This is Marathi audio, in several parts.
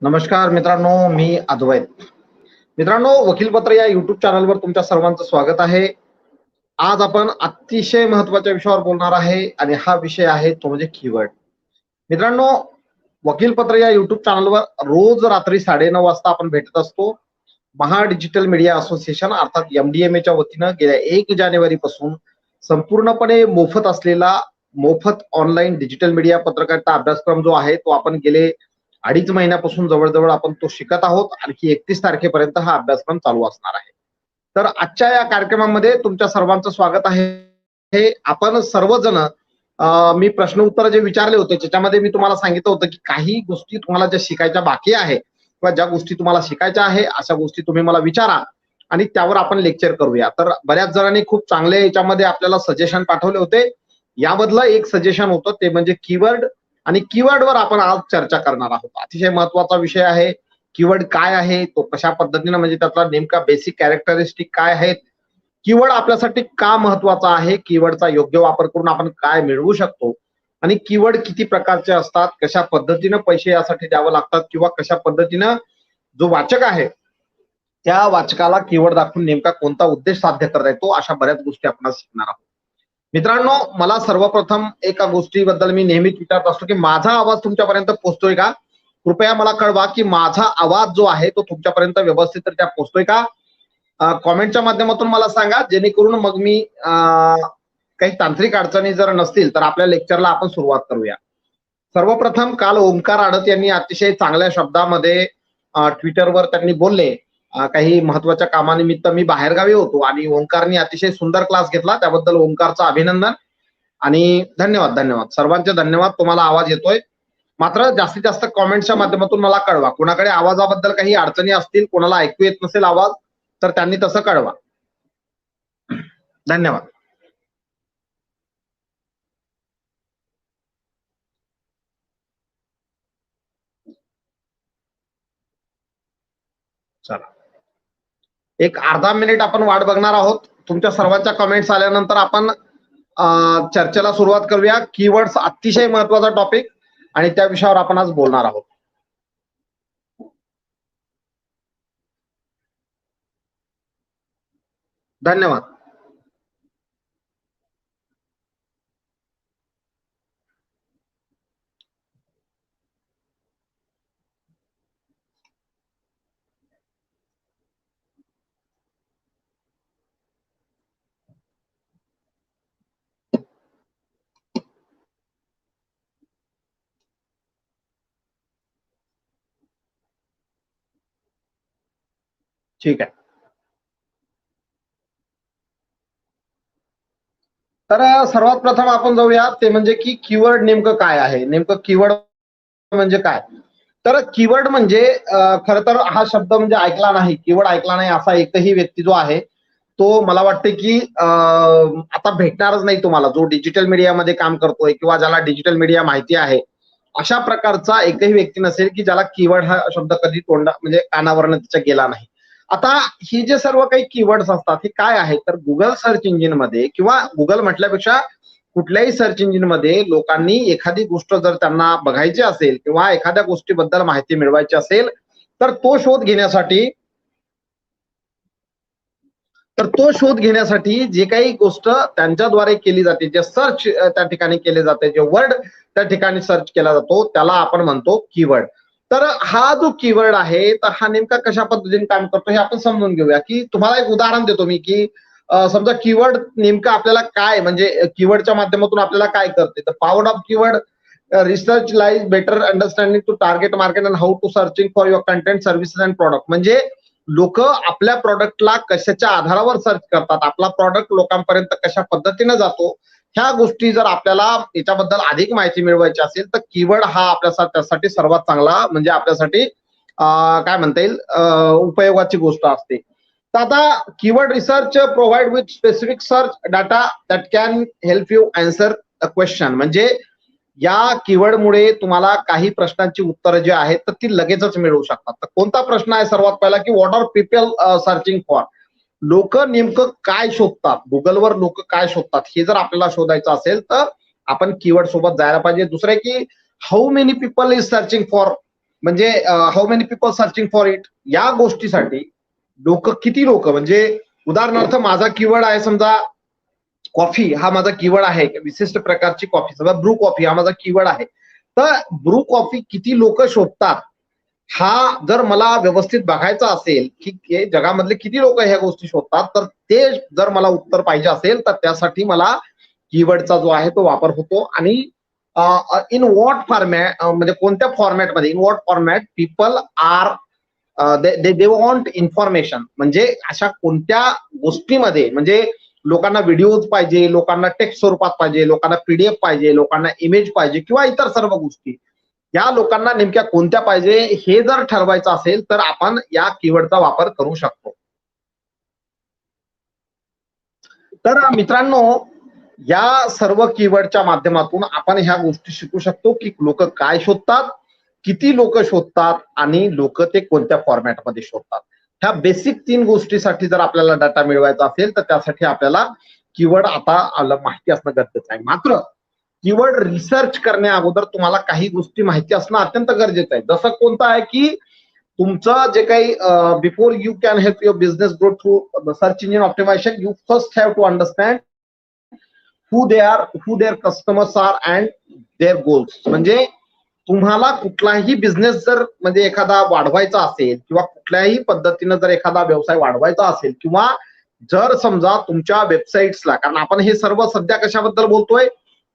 नमस्कार मित्रांनो, मी अद्वैत. मित्रांनो, वकीलपत्र या युट्यूब चॅनलवर तुमच्या सर्वांचं स्वागत आहे. आज आपण अतिशय महत्वाच्या विषयावर बोलणार आहे आणि हा विषय आहे तो म्हणजे कीवर्ड. मित्रांनो, वकीलपत्र या युट्यूब चॅनलवर रोज रात्री 9:30 वाजता आपण भेटत असतो. महा डिजिटल मीडिया असोसिएशन अर्थात MDMA वतीनं गेल्या 1 जानेवारी पासून संपूर्णपणे मोफत असलेला मोफत ऑनलाईन डिजिटल मीडिया पत्रकारिता अभ्यासक्रम जो आहे तो आपण गेले 2.5 महिन्यापासून जवळ आपण तो शिकत आहोत. आणखी 31 तारखेपर्यंत हा अभ्यासक्रम चालू असणार आहे. तर आजच्या या कार्यक्रमामध्ये तुमच्या सर्वांचं स्वागत आहे. हे आपण सर्वजण मी प्रश्न उत्तर जे विचारले होते त्याच्यामध्ये मी तुम्हाला सांगितलं होतं की काही गोष्टी तुम्हाला ज्या शिकायच्या बाकी आहे किंवा ज्या गोष्टी तुम्हाला शिकायच्या आहे अशा गोष्टी तुम्ही मला विचारा आणि त्यावर आपण लेक्चर करूया. तर बऱ्याच जणांनी खूप चांगले याच्यामध्ये आपल्याला सजेशन पाठवले होते. यामधलं एक सजेशन होतं ते म्हणजे कीवर्ड आणि कीवर्डवर आपण आज चर्चा करणार आहोत. अतिशय महत्वाचा विषय आहे. कीवर्ड काय आहे, तो कशा पद्धतीने म्हणजे त्यातला नेमका बेसिक कॅरेक्टरिस्टिक काय आहेत, कीवर्ड आपल्यासाठी का महत्वाचा आहे, कीवर्डचा योग्य वापर करून आपण काय मिळवू शकतो आणि कीवर्ड किती प्रकारचे असतात, कशा पद्धतीने पैसे यासाठी द्यावं लागतात किंवा कशा पद्धतीनं जो वाचक आहे त्या वाचकाला कीवर्ड दाखवून नेमका कोणता उद्देश साध्य करता येतो अशा बऱ्याच गोष्टी आपण शिकणार आहोत. मित्रांनो, मला सर्वप्रथम एका गोष्टीबद्दल मी नेहमीच विचारत असतो की माझा आवाज तुमच्यापर्यंत पोहोचतोय का? कृपया मला कळवा की माझा आवाज जो आहे तो तुमच्यापर्यंत व्यवस्थितरित्या पोहोचतोय का? कॉमेंटच्या माध्यमातून मला सांगा, जेणेकरून मग मी काही तांत्रिक अडचणी जर नसतील तर आपल्या लेक्चरला आपण सुरुवात करूया. सर्वप्रथम काल ओंकार आडत यांनी अतिशय चांगल्या शब्दामध्ये ट्विटरवर त्यांनी बोलले. काही महत्वाच्या कामानिमित्त मी बाहेरगावी होतो आणि ओंकारनी अतिशय सुंदर क्लास घेतला, त्याबद्दल ओंकारचं अभिनंदन आणि धन्यवाद. सर्वांचे धन्यवाद. तुम्हाला आवाज येतोय, मात्र जास्तीत जास्त कॉमेंटच्या माध्यमातून मला कळवा. कोणाकडे आवाजाबद्दल काही अडचणी असतील, कोणाला ऐकू येत नसेल आवाज, तर त्यांनी तसं कळवा. धन्यवाद. चला, एक अर्धा मिनिट आपण वाट बघणार आहोत. तुमच्या सर्वांच्या कमेंट्स आल्यानंतर आपण चर्चेला सुरुवात करूया. कीवर्ड्स अतिशय महत्वाचा टॉपिक आणि त्या विषयावर आपण आज बोलणार आहोत. धन्यवाद. ठीक आहे. तर सर्वात प्रथम आपण जाऊया ते म्हणजे की कीवर्ड नेमकं काय आहे, नेमकं कीवर्ड म्हणजे काय. तर कीवर्ड म्हणजे खर तर हा शब्द म्हणजे ऐकला नाही, कीवर्ड ऐकला नाही असा एकही व्यक्ती जो आहे तो मला वाटते की आता भेटणारच नाही तुम्हाला, जो डिजिटल मीडियामध्ये काम करतोय किंवा ज्याला डिजिटल मीडिया माहिती आहे अशा प्रकारचा एकही व्यक्ती नसेल की ज्याला कीवर्ड हा शब्द कधी तोंडा म्हणजे कानावरनं त्याच्या गेला नाही. आता ही जे सर्व काही कीवर्ड्स असतात हे काय आहे, तर गुगल सर्च इंजिन मध्ये किंवा गुगल म्हटल्यापेक्षा कुठल्याही सर्च इंजिन मध्ये लोकांनी एखादी गोष्ट जर त्यांना बघायची असेल किंवा एखाद्या गोष्टीबद्दल माहिती मिळवायची असेल तर तो शोध घेण्यासाठी जे काही गोष्ट त्यांच्याद्वारे केली जाते, जे सर्च त्या ठिकाणी केले जाते, जे वर्ड त्या ठिकाणी सर्च केला जातो त्याला आपण म्हणतो कीवर्ड. तर हा जो कीवर्ड आहे तर हा नेमका कशा पद्धतीने काम करतो हे आपण समजून घेऊया. की तुम्हाला एक उदाहरण देतो मी की समजा कीवर्ड नेमका आपल्याला काय म्हणजे कीवर्डच्या माध्यमातून आपल्याला काय करते. तर power of keyword research lies better understanding to target market and how to searching for your content services and product. म्हणजे लोक आपल्या प्रॉडक्टला कशाच्या आधारावर सर्च करतात, आपला प्रॉडक्ट लोकांपर्यंत कशा पद्धतीने जातो, ह्या गोष्टी जर आपल्याला याच्याबद्दल अधिक माहिती मिळवायची असेल तर कीवर्ड हा आपल्यासाठी त्यासाठी सर्वात चांगला म्हणजे आपल्यासाठी काय म्हणता येईल उपयोगाची गोष्ट असते. तर आता keyword research provide with specific search data that can help you answer a question. म्हणजे या कीवर्डमुळे तुम्हाला काही प्रश्नांची उत्तरं जी आहेत तर ती लगेचच मिळवू शकतात. तर कोणता प्रश्न आहे सर्वात पहिला की what are people searching for. लोक नेमकं काय शोधतात, गुगलवर लोक काय शोधतात हे जर आपल्याला शोधायचं असेल तर आपण कीवर्ड सोबत जायला पाहिजे. दुसरं की how many people is searching for म्हणजे how many people searching for it, या गोष्टीसाठी किती लोक, म्हणजे उदाहरणार्थ माझा कीवर्ड आहे समजा कॉफी, हा माझा कीवर्ड आहे, विशिष्ट प्रकारची कॉफी, समजा ब्रू कॉफी हा माझा कीवर्ड आहे, तर ब्रू कॉफी किती लोक शोधतात हा जर मला व्यवस्थित बघायचा असेल की जगामधले किती लोक ह्या गोष्टी शोधतात, तर ते जर मला उत्तर पाहिजे असेल तर त्यासाठी मला कीवर्डचा जो आहे तो वापर होतो. आणि इन व्हॉट फॉर्मॅट, म्हणजे कोणत्या फॉर्मॅटमध्ये, in what format people are they want information, म्हणजे अशा कोणत्या गोष्टीमध्ये, म्हणजे लोकांना व्हिडिओज पाहिजे, लोकांना टेक्स्ट स्वरूपात पाहिजे, लोकांना पीडीएफ पाहिजे, लोकांना इमेज पाहिजे किंवा इतर सर्व गोष्टी या लोकांना नेमक्या कोणत्या पाहिजे हे जर ठरवायचं असेल तर आपण या कीवर्डचा वापर करू शकतो. तर मित्रांनो, या सर्व कीवर्डच्या माध्यमातून आपण ह्या गोष्टी शिकू शकतो की लोक काय शोधतात, किती लोक शोधतात आणि लोक ते कोणत्या फॉर्मॅटमध्ये शोधतात. ह्या बेसिक 3 गोष्टीसाठी जर आपल्याला डाटा मिळवायचा असेल तर त्यासाठी आपल्याला कीवर्ड आता माहिती असणं गरजेचं आहे. मात्र कीवर्ड रिसर्च करण्या अगोदर तुम्हाला काही गोष्टी माहिती असणं अत्यंत गरजेचं आहे. जसं कोणतं आहे की तुमचं जे काही before you can help your business grow through search engine optimisation, you first have to understand who their customers are and their goals. म्हणजे तुम्हाला कुठलाही बिझनेस जर म्हणजे एखादा वाढवायचा असेल किंवा कुठल्याही पद्धतीनं जर एखादा व्यवसाय वाढवायचा असेल किंवा जर समजा तुमच्या वेबसाईट्सला, कारण आपण हे सर्व सध्या कशाबद्दल बोलतोय,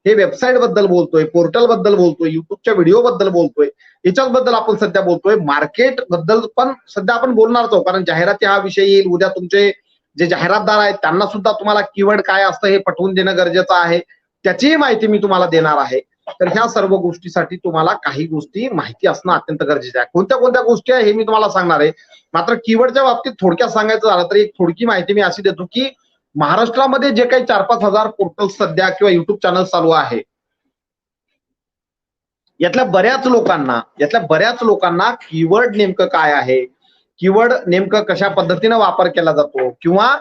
हे वेबसाईट बद्दल बोलतोय, पोर्टल बद्दल बोलतोय, युट्यूबच्या व्हिडिओ बद्दल बोलतोय, याच्याच बद्दल आपण सध्या बोलतोय, मार्केट बद्दल पण सध्या आपण बोलणारच आहोत, कारण जाहिराती हा विषय येईल. उद्या तुमचे जे जाहिरातदार आहेत त्यांना सुद्धा तुम्हाला कीवर्ड काय असतं हे पटवून देणं गरजेचं आहे, त्याचीही माहिती मी तुम्हाला देणार आहे. तर ह्या सर्व गोष्टीसाठी तुम्हाला काही गोष्टी माहिती असणं अत्यंत गरजेचं आहे. कोणत्या कोणत्या गोष्टी आहे हे मी तुम्हाला सांगणार आहे. मात्र कीवर्डच्या बाबतीत थोडक्यात सांगायचं झालं तर एक थोडकी माहिती मी अशी देतो की महाराष्ट्रामध्ये जे काही 4-5 हजार पोर्टल सध्या किंवा युट्यूब चॅनल चालू आहे, यातल्या बऱ्याच लोकांना कीवर्ड नेमकं काय आहे, कीवर्ड नेमकं कशा पद्धतीनं वापर केला जातो, किंवा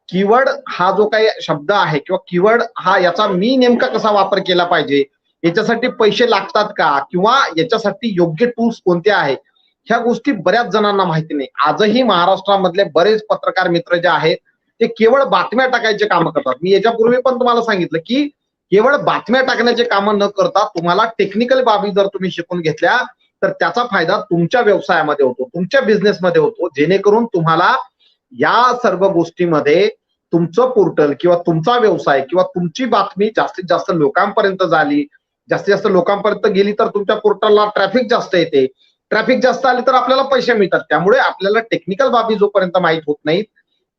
कीवर्ड हा जो काही शब्द आहे किंवा कीवर्ड हा याचा मी नेमका कसा वापर केला पाहिजे, याच्यासाठी पैसे लागतात का, किंवा याच्यासाठी योग्य टूल्स कोणते आहेत, ह्या गोष्टी बऱ्याच जणांना माहिती नाही. आजही महाराष्ट्रामधले बरेच पत्रकार मित्र जे आहेत ते केवळ बातम्या टाकायचे काम करतात. मी याच्यापूर्वी पण तुम्हाला सांगितलं की केवळ बातम्या टाकण्याचे काम न करता तुम्हाला टेक्निकल बाबी जर तुम्ही शिकून घेतल्या तर त्याचा फायदा तुमच्या व्यवसायामध्ये होतो, तुमच्या बिझनेसमध्ये होतो, जेणेकरून तुम्हाला या सर्व गोष्टीमध्ये तुमचं पोर्टल किंवा तुमचा व्यवसाय किंवा तुमची बातमी जास्तीत जास्त लोकांपर्यंत झाली, जास्तीत जास्त लोकांपर्यंत गेली तर तुमच्या पोर्टलला ट्रॅफिक जास्त येते, ट्रॅफिक जास्त आले तर आपल्याला पैसे मिळतात. त्यामुळे आपल्याला टेक्निकल बाबी जोपर्यंत माहित होत नाहीत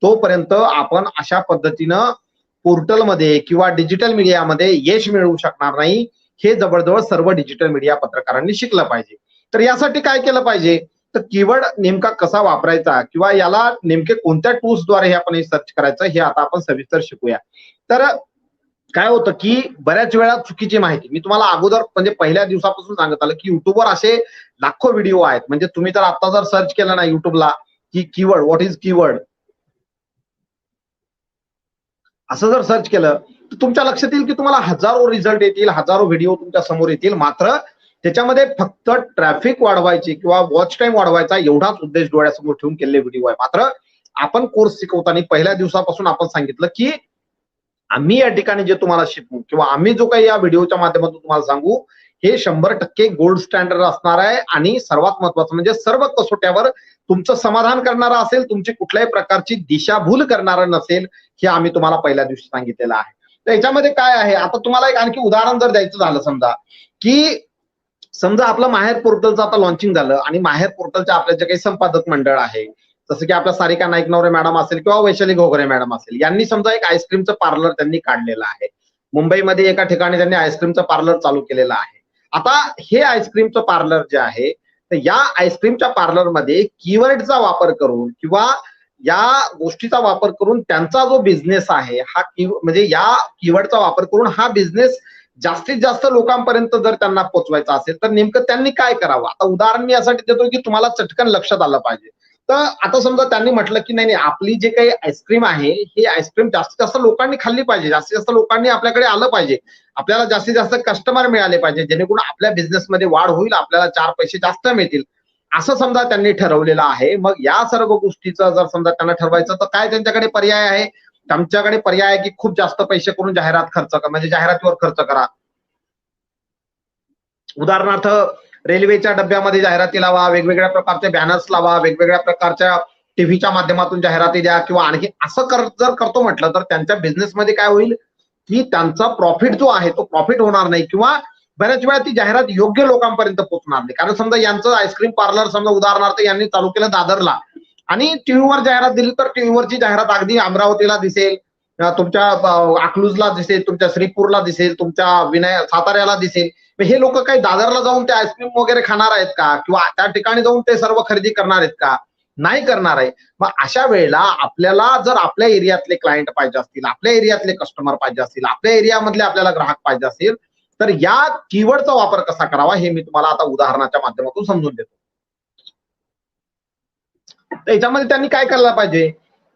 तोपर्यंत आपण अशा पद्धतीनं पोर्टलमध्ये किंवा डिजिटल मीडियामध्ये यश मिळवू शकणार नाही. हे जवळजवळ सर्व डिजिटल मीडिया पत्रकारांनी शिकलं पाहिजे. तर यासाठी काय केलं पाहिजे, तर कीवर्ड नेमका कसा वापरायचा किंवा याला नेमके कोणत्या टूल्सद्वारे आपण सर्च करायचं हे आता आपण सविस्तर शिकूया. तर काय होतं की बऱ्याच वेळा चुकीची माहिती मी तुम्हाला अगोदर म्हणजे पहिल्या दिवसापासून सांगत आलं की युट्यूबवर असे लाखो व्हिडिओ आहेत. म्हणजे तुम्ही तर आता जर सर्च केलं ना युट्यूबला की कीवर्ड, व्हॉट इज कीवर्ड, असं जर सर्च केलं तर तुमच्या लक्षात येईल की तुम्हाला हजारो रिझल्ट येतील, हजारो व्हिडिओ तुमच्या समोर येतील. मात्र त्याच्यामध्ये फक्त ट्रॅफिक वाढवायची किंवा वॉच टाइम वाढवायचा एवढाच उद्देश डोळ्यासमोर ठेवून केलेले व्हिडिओ आहे. मात्र आपण कोर्स शिकवताना पहिल्या दिवसापासून आपण सांगितलं की आम्ही या ठिकाणी जे तुम्हाला शिकवू किंवा आम्ही जो काही या व्हिडिओच्या माध्यमातून तुम्हाला सांगू हे 100% गोल्ड स्टँडर्ड असणार आहे. आणि सर्वात महत्वाचं म्हणजे सर्व कसोट्यावर तुमचं समाधान करणारा असेल, तुमची कुठल्याही प्रकारची दिशाभूल करणारं नसेल, हे आम्ही तुम्हाला पहिल्या दिवशी सांगितलेलं आहे. तर याच्यामध्ये काय आहे, आता तुम्हाला एक आणखी उदाहरण जर द्यायचं झालं, समजा आपलं माहेर पोर्टलचं आता लॉन्चिंग झालं आणि माहेर पोर्टलच्या आपल्या जे काही संपादक मंडळ आहे, जसं की आपल्या सारिका नाईक नवरे मॅडम असेल किंवा वैशाली घोगरे मॅडम असेल, यांनी समजा एक आईस्क्रीमचं पार्लर त्यांनी काढलेलं आहे. मुंबईमध्ये एका ठिकाणी त्यांनी आईस्क्रीमचं पार्लर चालू केलेलं आहे. आता हे आईस्क्रीमचं पार्लर जे आहे तर या आईस्क्रीमच्या पार्लरमध्ये कीवर्डचा वापर करून किंवा या गोष्टीचा वापर करून त्यांचा जो बिझनेस आहे हा म्हणजे या कीवर्डचा वापर करून हा बिझनेस जास्तीत जास्त लोकांपर्यंत जर त्यांना पोहोचवायचा असेल तर नेमकं त्यांनी काय करावं. आता उदाहरण मी यासाठी देतो की तुम्हाला चटकन लक्षात आलं पाहिजे. तर आता समजा त्यांनी म्हटलं की नाही आपली जे काही आईस्क्रीम आहे ही आईस्क्रीम जास्तीत जास्त लोकांनी खाल्ली पाहिजे, जास्तीत जास्त लोकांनी आपल्याकडे आलं पाहिजे, आपल्याला जास्तीत जास्त कस्टमर मिळाले पाहिजे, जेणेकरून आपल्या बिझनेसमध्ये वाढ होईल, आपल्याला 4 पैसे जास्त मिळतील. असं समजा त्यांनी ठरवलेलं आहे. मग या सर्व गोष्टीचं जर समजा त्यांना ठरवायचं तर काय त्यांच्याकडे पर्याय आहे? आमच्याकडे पर्याय आहे की खूप जास्त पैसे करून जाहिरात खर्च करा, म्हणजे जाहिरातीवर खर्च करा. उदाहरणार्थ रेल्वेच्या डब्यामध्ये जाहिराती लावा, वेगवेगळ्या प्रकारचे बॅनर्स लावा, वेगवेगळ्या प्रकारच्या टीव्हीच्या माध्यमातून जाहिराती द्या, किंवा आणखी असं जर करतो म्हटलं तर त्यांच्या बिझनेसमध्ये काय होईल की त्यांचा प्रॉफिट जो आहे तो प्रॉफिट होणार नाही, किंवा बऱ्याच वेळा ती जाहिरात योग्य लोकांपर्यंत पोहोचणार नाही. कारण समजा यांचं आईस्क्रीम पार्लर समजा उदाहरणार्थ यांनी चालू केलं दादरला, आणि टीव्हीवर जाहिरात दिली तर टीव्हीवरची जाहिरात अगदी अमरावतीला दिसेल, तुमच्या अकलूजला दिसेल, तुमच्या श्रीपूरला दिसेल, तुमच्या साताऱ्याला दिसेल. हे लोक काही दादरला जाऊन ते आईस्क्रीम वगैरे खाणार आहेत का, किंवा त्या ठिकाणी जाऊन ते सर्व खरेदी करणार आहेत का? नाही करणार आहे. मग अशा वेळेला आपल्याला जर आपल्या एरियातले क्लायंट पाहिजे असतील, आपल्या एरियातले कस्टमर पाहिजे असतील, आपल्या एरियामधले आपल्याला ग्राहक पाहिजे असतील, तर या कीवर्डचा वापर कसा करावा हे मी तुम्हाला आता उदाहरणाच्या माध्यमातून समजून देतो. याच्यामध्ये त्यांनी काय करायला पाहिजे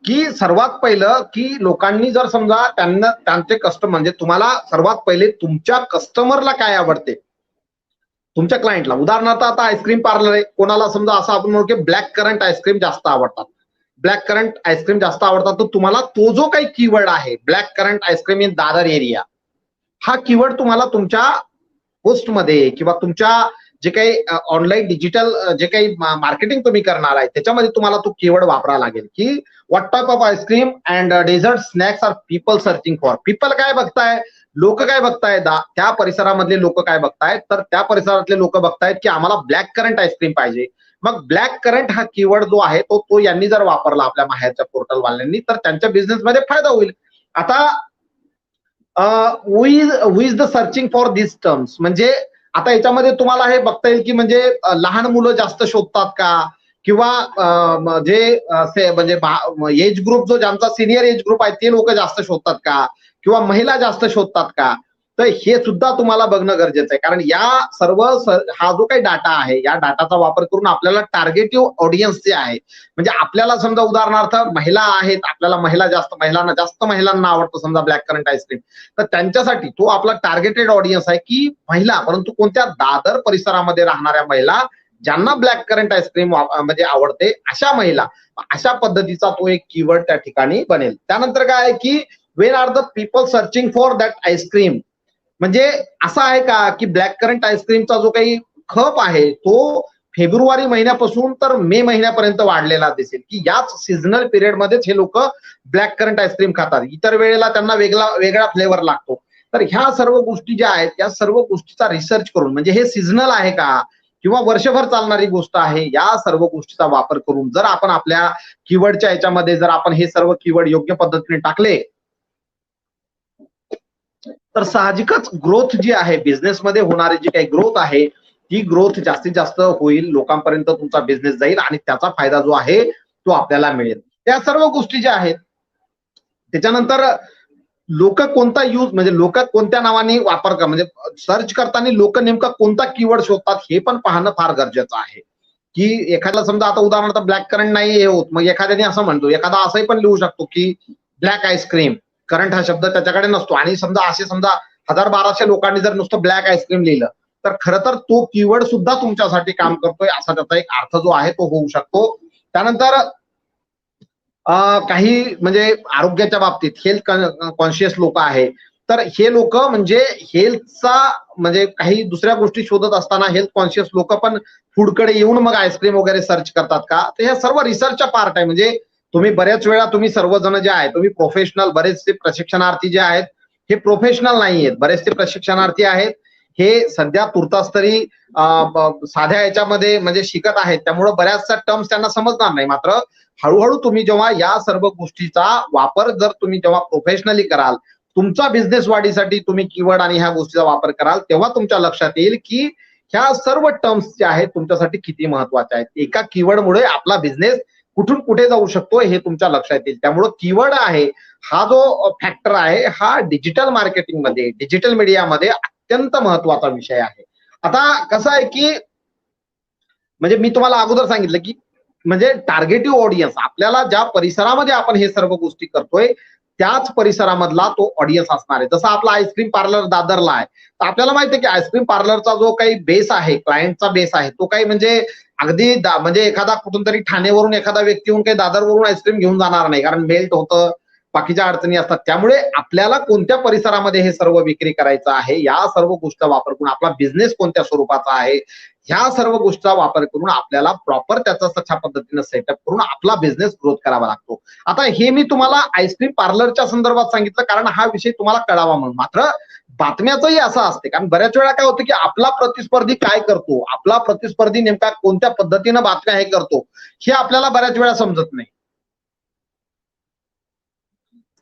की सर्वात पहिलं की लोकांनी जर समजा त्यांना त्यांचे कस्टमर, म्हणजे तुम्हाला सर्वात पहिले तुमच्या कस्टमरला काय आवडते, तुमच्या क्लायंटला. उदाहरणार्थ आता आईस्क्रीम पार्लर आहे, कोणाला समजा असं आपण म्हणू की ब्लॅक करंट आईस्क्रीम जास्त आवडतात, ब्लॅक करंट आईस्क्रीम जास्त आवडतात, तर तुम्हाला तो जो काही कीवर्ड आहे black current ice cream in Dadar area, हा कीवर्ड तुम्हाला तुमच्या पोस्टमध्ये किंवा तुमच्या जे काही ऑनलाईन डिजिटल जे काही मार्केटिंग तुम्ही करणार आहे त्याच्यामध्ये तुम्हाला तो कीवर्ड वापरावा लागेल की what type of ice cream and dessert snacks are people searching for. People काय बघताय, लोक काय बघतायत, त्या परिसरामधले लोक काय बघतायत, तर त्या परिसरातले लोक बघतायत की आम्हाला ब्लॅक करंट आईस्क्रीम पाहिजे. मग ब्लॅक करंट हा कीवर्ड जो आहे तो यांनी जर वापरला आपल्या माहेरच्या पोर्टल वाल्यांनी, तर त्यांच्या बिझनेसमध्ये फायदा होईल. आता who is the searching for this terms, म्हणजे आता याच्यामध्ये तुम्हाला हे बघता येईल की म्हणजे लहान मुलं जास्त शोधतात का, किंवा जे म्हणजे एज ग्रुप जो ज्यांचा सिनियर एज ग्रुप आहे ते लोक जास्त शोधतात का, किंवा महिला जास्त शोधतात का, तर हे सुद्धा तुम्हाला बघणं गरजेचं आहे. कारण या सर्व हा जो काही डाटा आहे या डाटाचा वापर करून आपल्याला टार्गेटिव्ह ऑडियन्स जे आहे, म्हणजे आपल्याला समजा उदाहरणार्थ महिला आहेत, आपल्याला महिलांना आवडतं समजा ब्लॅक करंट आईस्क्रीम, तर त्यांच्यासाठी तो आपला टार्गेटेड ऑडियन्स आहे की महिला, परंतु कोणत्या दादर परिसरामध्ये राहणाऱ्या महिला ज्यांना ब्लॅक करंट आईस्क्रीम म्हणजे आवडते अशा महिला, अशा पद्धतीचा तो एक कीवर्ड त्या ठिकाणी बनेल. त्यानंतर काय आहे की when are the people searching for that ice cream, म्हणजे असं आहे का की ब्लॅक करंट आईस्क्रीमचा जो काही खप आहे तो फेब्रुवारी महिन्यापासून तर मे महिन्यापर्यंत वाढलेला दिसेल, की याच सीझनल पिरियडमध्येच हे लोक ब्लॅक करंट आईस्क्रीम खातात, इतर वेळेला त्यांना वेगळा फ्लेवर लागतो. तर ह्या सर्व गोष्टी ज्या आहेत त्या सर्व गोष्टीचा रिसर्च करून, म्हणजे हे सीझनल आहे का किंवा वर्षभर चालणारी गोष्ट आहे, या सर्व गोष्टीचा वापर करून जर आपण आपल्या कीवर्डच्या याच्यामध्ये जर आपण हे सर्व कीवर्ड योग्य पद्धतीने टाकले, तर साहजिकच ग्रोथ जी आहे बिझनेसमध्ये होणारी जी काही ग्रोथ आहे ती ग्रोथ जास्तीत जास्त होईल, लोकांपर्यंत तुमचा बिझनेस जाईल आणि त्याचा फायदा जो आहे तो आपल्याला मिळेल. त्या सर्व गोष्टी ज्या आहेत त्याच्यानंतर लोक कोणता यूज, म्हणजे लोक कोणत्या नावाने वापर कर, म्हणजे सर्च करताना लोक नेमका कोणता कीवर्ड शोधतात हे पण पाहणं फार गरजेचं आहे. की एखाद्याला समजा आता उदाहरणार्थ ब्लॅक करंट नाही हे होत, मग एखाद्याने असं म्हणतो, एखादा असंही पण लिहू शकतो की ब्लॅक आईस्क्रीम, करंट हा शब्द त्याच्याकडे नसतो, आणि समजा 1000-1200 लोकांनी जर नुसतं ब्लॅक आईस्क्रीम लिहिलं तर खरं तर तो कीवर्ड सुद्धा तुमच्यासाठी काम करतोय असा त्याचा एक अर्थ जो आहे तो होऊ शकतो. त्यानंतर काही म्हणजे आरोग्याच्या बाबतीत हेल्थ कॉन्शियस लोक आहेत, तर हे लोक म्हणजे हेल्थचा म्हणजे काही दुसऱ्या गोष्टी शोधत असताना हेल्थ कॉन्शियस लोक पण फूडकडे येऊन मग आईस्क्रीम वगैरे सर्च करतात का, तर हे सर्व रिसर्चचा पार्ट आहे. म्हणजे तुम्ही बऱ्याच वेळा तुम्ही सर्वजण जे आहे तुम्ही प्रोफेशनल, बरेचसे प्रशिक्षणार्थी जे आहेत हे प्रोफेशनल नाही आहेत, बरेचसे प्रशिक्षणार्थी आहेत हे सध्या तुर्तास तरी साध्या याच्यामध्ये म्हणजे शिकत आहेत, त्यामुळे बऱ्याचशा टर्म्स त्यांना समजणार नाही. मात्र हळूहळू तुम्ही जेव्हा या सर्व गोष्टीचा वापर जर तुम्ही जेव्हा प्रोफेशनली कराल, तुमचा बिझनेस वाढीसाठी तुम्ही कीवर्ड आणि ह्या गोष्टीचा वापर कराल, तेव्हा तुमच्या लक्षात येईल की ह्या सर्व टर्म्स ज्या आहेत तुमच्यासाठी किती महत्वाच्या आहेत. एका कीवर्डमुळे आपला बिझनेस कुठून कुठे जाऊ शकतो हे तुमच्या लक्षात येईल. त्यामुळे कीवर्ड आहे हा जो फॅक्टर आहे हा डिजिटल मार्केटिंगमध्ये, डिजिटल मीडियामध्ये अत्यंत महत्वाचा विषय आहे. आता कसं आहे की म्हणजे मी तुम्हाला अगोदर सांगितलं की म्हणजे टार्गेटिव्ह ऑडियन्स, आपल्याला ज्या परिसरामध्ये आपण हे सर्व गोष्टी करतोय त्याच परिसरामधला तो ऑडियन्स असणार आहे. जसं आपला आईस्क्रीम पार्लर दादरला आहे, तर आपल्याला माहिती आहे की आईस्क्रीम पार्लरचा जो काही बेस आहे, क्लायंटचा बेस आहे, तो काही म्हणजे अगदी म्हणजे एखादा कुठून तरी ठाणेवरून एखादा व्यक्ती येऊन काही दादरवरून आईस्क्रीम घेऊन जाणार नाही, कारण मेल्ट होतं, बाकीच्या अडचणी असतात. त्यामुळे आपल्याला कोणत्या परिसरामध्ये हे सर्व विक्री करायचं आहे, या सर्व गोष्टी वापर करून आपला बिझनेस कोणत्या स्वरूपाचा आहे, ह्या सर्व गोष्टीचा वापर करून आपल्याला प्रॉपर त्याचा तशा पद्धतीने सेटअप करून आपला बिझनेस ग्रोथ करावा लागतो. आता हे मी तुम्हाला आईस्क्रीम पार्लरच्या संदर्भात सांगितलं कारण हा विषय तुम्हाला कळावा म्हणून. मात्र बातम्याचंही असं असते, कारण बऱ्याच वेळा काय होतं की आपला प्रतिस्पर्धी काय करतो, आपला प्रतिस्पर्धी नेमका कोणत्या पद्धतीनं बातम्या हे करतो, हे आपल्याला बऱ्याच वेळा समजत नाही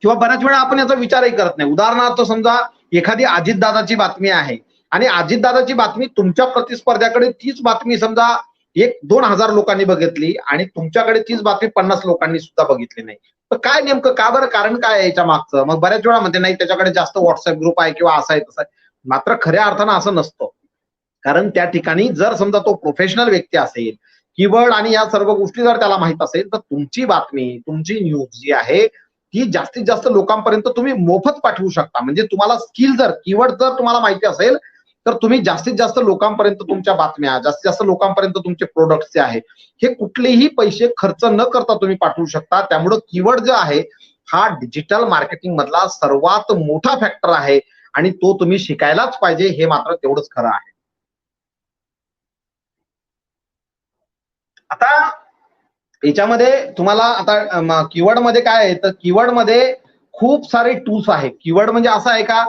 किंवा बऱ्याच वेळा आपण याचा विचारही करत नाही. उदाहरणार्थ समजा एखादी अजितदादाची बातमी आहे आणि अजितदादाची बातमी तुमच्या प्रतिस्पर्ध्याकडे तीच बातमी समजा 1-2,000 लोकांनी बघितली आणि तुमच्याकडे तीच बातमी 50 लोकांनी सुद्धा बघितली नाही. तर काय नेमकं का बरं, कारण काय आहे याच्या मागचं? मग बऱ्याच वेळा म्हणते नाही त्याच्याकडे जास्त व्हॉट्सअप ग्रुप आहे किंवा असं आहे तसं आहे. मात्र खऱ्या अर्थानं असं नसतं. कारण त्या ठिकाणी जर समजा तो प्रोफेशनल व्यक्ती असेल, कीवर्ड आणि या सर्व गोष्टी जर त्याला माहित असेल, तर तुमची बातमी, तुमची न्यूज जी आहे ती जास्तीत जास्त लोकांपर्यंत तुम्ही मोफत पाठवू शकता. म्हणजे तुम्हाला स्किल जर कीवर्ड जर तुम्हाला माहिती असेल, तर तुम्ही जास्तीत जास्त लोकांपर्यंत तुमच्या बातम्या, जास्तीत जास्त लोकांपर्यंत तुमचे प्रोडक्ट्स जे आहे, हे कुठलेही पैसे खर्च न करता तुम्ही पाठवू शकता. त्यामुळे कीवर्ड जो आहे, हा डिजिटल मार्केटिंग मधला सर्वात मोठा फॅक्टर आहे आणि तो तुम्ही शिकायलाच पाहिजे, हे मात्र तेवढंच खरं आहे. आता याच्यामध्ये तुम्हाला आता कीवर्ड मध्ये काय आहे, तर कीवर्ड मध्ये खूप सारे टूल्स आहेत. कीवर्ड म्हणजे असं आहे का,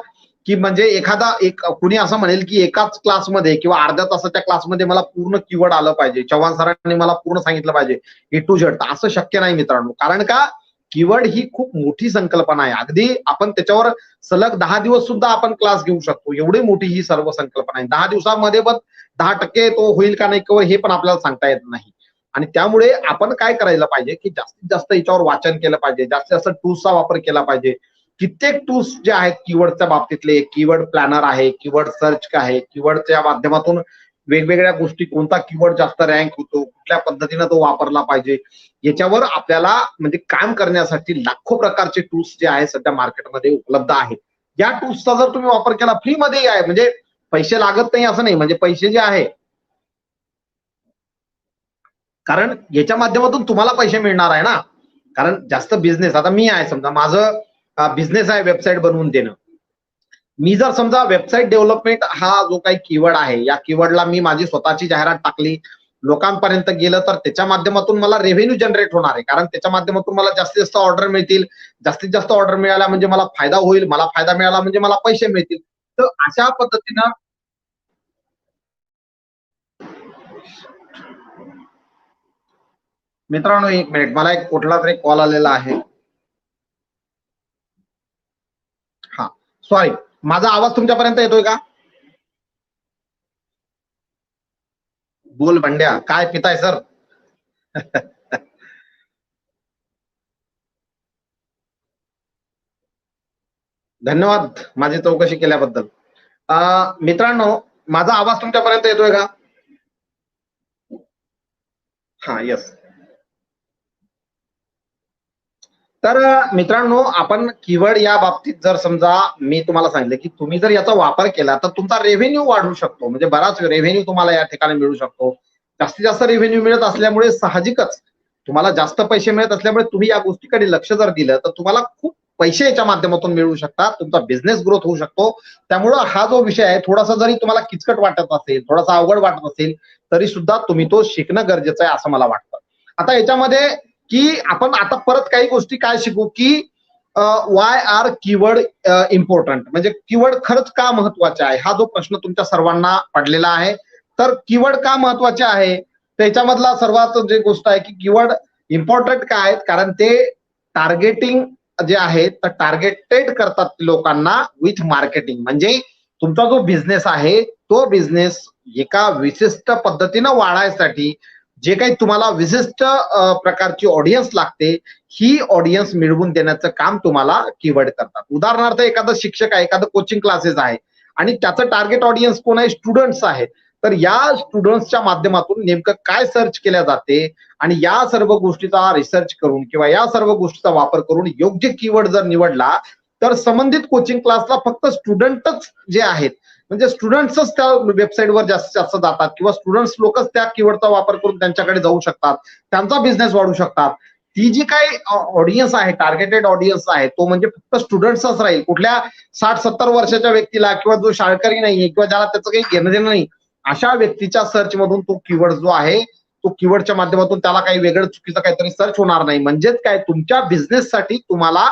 की म्हणजे एखादा कुणी असं म्हणेल की एकाच क्लासमध्ये किंवा अर्ध्या तासाच्या क्लासमध्ये मला पूर्ण कीवर्ड आलं पाहिजे, चव्हाण सरांनी मला पूर्ण सांगितलं पाहिजे ए टू झेड. असं शक्य नाही मित्रांनो. कारण का, कीवर्ड ही खूप मोठी संकल्पना आहे. अगदी आपण त्याच्यावर सलग 10 दिवस सुद्धा आपण क्लास घेऊ शकतो, एवढी मोठी ही सर्व संकल्पना आहे. 10 दिवसामध्ये पण 10% तो होईल का नाही हे पण आपल्याला सांगता येत नाही. आणि त्यामुळे आपण काय करायला पाहिजे की जास्तीत जास्त याच्यावर वाचन केलं पाहिजे, जास्तीत जास्त टूल्सचा वापर केला पाहिजे. कित्येक टूल्स जे आहेत कीवर्डच्या बाबतीतले, कीवर्ड प्लॅनर आहे, कीवर्ड सर्च आहे, कीवर्डच्या माध्यमातून वेगवेगळ्या गोष्टी, कोणता कीवर्ड जास्त रँक होतो, कुठल्या पद्धतीने तो वापरला पाहिजे, याच्यावर आपल्याला म्हणजे काम करण्यासाठी लाखो प्रकारचे टूल्स जे आहेत सध्या मार्केटमध्ये उपलब्ध आहेत. या टूल्सचा जर तुम्ही वापर केला फ्रीमध्ये आहे, म्हणजे पैसे लागत नाही असं नाही, म्हणजे पैसे जे आहे, कारण याच्या माध्यमातून तुम्हाला पैसे मिळणार आहे ना. कारण जास्त बिझनेस, आता मी आहे समजा माझं बिझनेस आहे वेबसाईट बनवून देणं. मी जर समजा वेबसाईट डेव्हलपमेंट हा जो काही कीवर्ड आहे, या कीवर्डला मी माझी स्वतःची जाहिरात टाकली, लोकांपर्यंत गेलं, तर त्याच्या माध्यमातून मला रेव्हेन्यू जनरेट होणार आहे. कारण त्याच्या माध्यमातून मला जास्तीत जास्त ऑर्डर मिळतील. जास्तीत जास्त ऑर्डर मिळाल्या म्हणजे मला फायदा होईल, मला फायदा मिळाला म्हणजे मला पैसे मिळतील. तर अशा पद्धतीनं मित्रांनो, एक मिनिट, मला एक कुठला तरी कॉल आलेला आहे. हा, सॉरी, माझा आवाज तुमच्यापर्यंत येतोय का? बोल बंड्या, काय पिताय सर? धन्यवाद माझी चौकशी केल्याबद्दल. मित्रांनो, माझा आवाज तुमच्यापर्यंत येतोय का? हा, येस. तर मित्रांनो, आपण कीवर्ड या बाबतीत जर समजा मी तुम्हाला सांगितलं की तुम्ही जर याचा वापर केला तर तुमचा रेव्हेन्यू वाढू शकतो, म्हणजे बराच रेव्हेन्यू तुम्हाला या ठिकाणी मिळू शकतो. जास्तीत जास्त रेव्हेन्यू मिळत असल्यामुळे साहजिकच तुम्हाला जास्त पैसे मिळत असल्यामुळे तुम्ही या गोष्टीकडे लक्ष जर दिलं तर तुम्हाला खूप पैसे याच्या माध्यमातून मिळू शकतात, तुमचा बिझनेस ग्रोथ होऊ शकतो. त्यामुळं हा जो विषय आहे थोडासा जरी तुम्हाला किचकट वाटत असेल, थोडासा अवघड वाटत असेल, तरी सुद्धा तुम्ही तो शिकणं गरजेचं आहे असं मला वाटतं. आता याच्यामध्ये की आपण आता परत काही गोष्टी काय शिकू की वाय आर कीवर्ड इम्पॉर्टंट, म्हणजे कीवर्ड खरंच का महत्वाचे आहे, हा जो प्रश्न तुमच्या सर्वांना पडलेला आहे. तर कीवर्ड का महत्वाचे आहे, त्याच्यामधला सर्वात जे गोष्ट आहे की कीवर्ड इम्पॉर्टंट काय आहेत, कारण ते टार्गेटिंग जे आहे तर टार्गेटेड करतात लोकांना विथ मार्केटिंग. म्हणजे तुमचा जो बिझनेस आहे तो बिझनेस एका विशिष्ट पद्धतीनं वाढायसाठी जे काही तुम्हाला विशिष्ट प्रकारची ऑडियन्स लागते, ही ऑडियन्स मिळवून देण्याचं काम तुम्हाला कीवर्ड करतात. उदाहरणार्थ एखादा शिक्षक आहे, एखादं कोचिंग क्लासेस आहे आणि त्याचं टार्गेट ऑडियन्स कोण आहे, स्टुडंट्स आहेत. तर या स्टुडंट्सच्या माध्यमातून नेमकं काय सर्च केल्या जाते आणि या सर्व गोष्टीचा रिसर्च करून किंवा या सर्व गोष्टीचा वापर करून योग्य कीवर्ड जर निवडला तर संबंधित कोचिंग क्लासला फक्त स्टुडंटच जे आहेत म्हणजे स्टुडंट्सच त्या वेबसाईटवर जास्तीत जास्त जातात किंवा स्टुडंट्स लोकच त्या कीवर्डचा वापर करून त्यांच्याकडे जाऊ शकतात, त्यांचा बिझनेस वाढू शकतात. ती जी काही ऑडियन्स आहे, टार्गेटेड ऑडियन्स आहे, तो म्हणजे फक्त स्टुडंट्सच राहील. कुठल्या 60-70 वर्षाच्या व्यक्तीला किंवा जो शाळकरी नाहीये किंवा ज्याला त्याचं काही घेणं देणं नाही, अशा व्यक्तीच्या सर्च मधून तो कीवर्ड जो आहे तो कीवर्डच्या माध्यमातून त्याला काही वेगळं चुकीचं काहीतरी सर्च होणार नाही. म्हणजेच काय, तुमच्या बिझनेससाठी तुम्हाला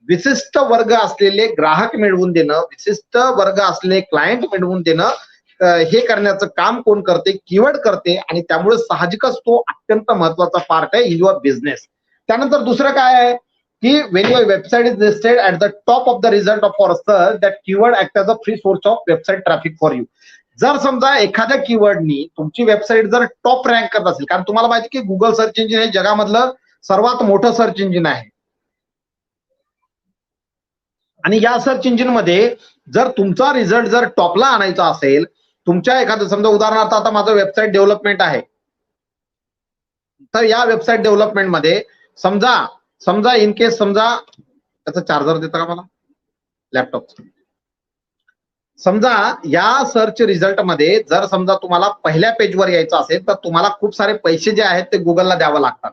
विशिष्ट वर्ग असलेले ग्राहक मिळवून देणं, विशिष्ट वर्ग असलेले क्लायंट मिळवून देणं, हे करण्याचं काम कोण करते? कीवर्ड करते. आणि त्यामुळे साहजिकच तो अत्यंत महत्वाचा पार्ट आहे इन युअर बिझनेस. त्यानंतर दुसरं काय आहे की Wien your website is listed at the top of the result of for search that keyword act as a free source of website traffic for you. जर समजा एखाद्या कीवर्डनी तुमची वेबसाईट जर टॉप रँक करत असेल, कारण तुम्हाला माहिती की गुगल सर्च इंजिन हे जगामधलं सर्वात मोठं सर्च इंजिन आहे आणि या सर्च इंजिन मध्ये जर तुमचा रिझल्ट जर टॉपला आणायचा असेल, तुमच्या एखादं समजा उदाहरणार्थ आता माझं वेबसाईट डेव्हलपमेंट आहे, तर या वेबसाईट डेव्हलपमेंट मध्ये समजा इन केस समजा त्याचा चार्जर देता का मला लॅपटॉप, समजा या सर्च रिझल्ट मध्ये जर समजा तुम्हाला पहिल्या पेजवर यायचं असेल तर तुम्हाला खूप सारे पैसे जे आहेत ते गुगलला द्यावं लागतात.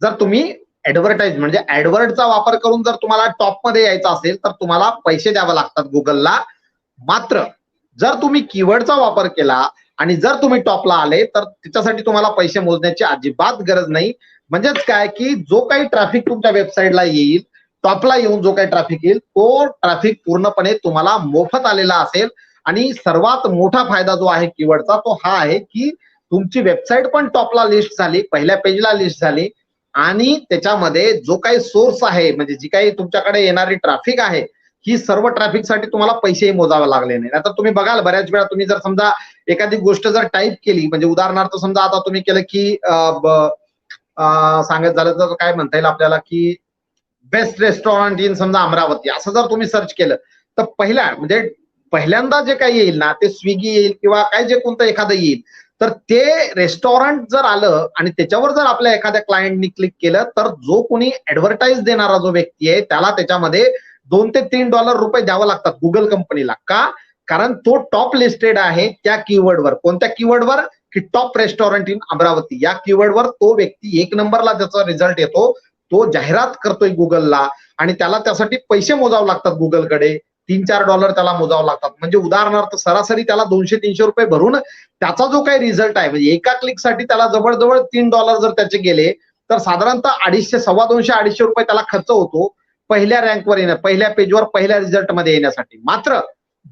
जर तुम्ही ऍडव्हर्टाइज म्हणजे ऍडवर्डचा वापर करून जर तुम्हाला टॉप मध्ये यायचं असेल तर तुम्हाला पैसे द्यावे लागतात गुगलला. मात्र जर तुम्ही कीवर्डचा वापर केला आणि जर तुम्ही टॉपला आले तर त्याच्यासाठी तुम्हाला पैसे मोजण्याची अजिबात गरज नाही. म्हणजेच काय की जो काही ट्रॅफिक तुमच्या वेबसाईटला येईल, टॉपला येऊन जो काही ट्रॅफिक येईल तो ट्रॅफिक पूर्णपणे तुम्हाला मोफत आलेला असेल. आणि सर्वात मोठा फायदा जो आहे कीवर्डचा तो हा आहे की तुमची वेबसाईट पण टॉपला लिस्ट झाली, पहिल्या पेजला लिस्ट झाली आणि त्याच्यामध्ये जो काही सोर्स आहे म्हणजे जी काही तुमच्याकडे येणारी ट्रॅफिक आहे ही सर्व ट्रॅफिकसाठी तुम्हाला पैसेही मोजावे लागले नाही. आता तुम्ही बघाल बऱ्याच वेळा तुम्ही जर समजा एखादी गोष्ट जर टाईप केली, म्हणजे उदाहरणार्थ समजा आता तुम्ही केलं की सांगायचं झालं तर काय म्हणता येईल आपल्याला की बेस्ट रेस्टॉरंट इन समजा अमरावती असं जर तुम्ही सर्च केलं तर पहिल्यांदा जे काही येईल ना ते स्विगी येईल किंवा काय जे कोणतं एखादं येईल. तर ते रेस्टॉरंट जर आलं आणि त्याच्यावर जर आपल्या एखाद्या क्लायंटनी क्लिक केलं तर जो कोणी ऍडव्हर्टाईज देणारा जो व्यक्ती आहे त्याला त्याच्यामध्ये $2 ते $3 द्यावं लागतात गुगल कंपनीला. का? कारण तो टॉप लिस्टेड आहे त्या कीवर्डवर. कोणत्या कीवर्डवर? की टॉप रेस्टॉरंट इन अमरावती या कीवर्डवर तो व्यक्ती 1 नंबरला त्याचा रिझल्ट येतो. तो जाहिरात करतोय गुगलला आणि त्याला त्यासाठी पैसे मोजावे लागतात गुगलकडे. $3-4 त्याला मोजावं लागतात. म्हणजे उदाहरणार्थ सरासरी त्याला $200-300 भरून त्याचा जो काही रिझल्ट आहे म्हणजे एका क्लिकसाठी त्याला जवळजवळ $3 जर त्याचे गेले तर साधारणतः $250-200 त्याला खर्च होतो पहिल्या रँकवर येण्या, पहिल्या पेजवर, पहिल्या रिझल्ट मध्ये येण्यासाठी. मात्र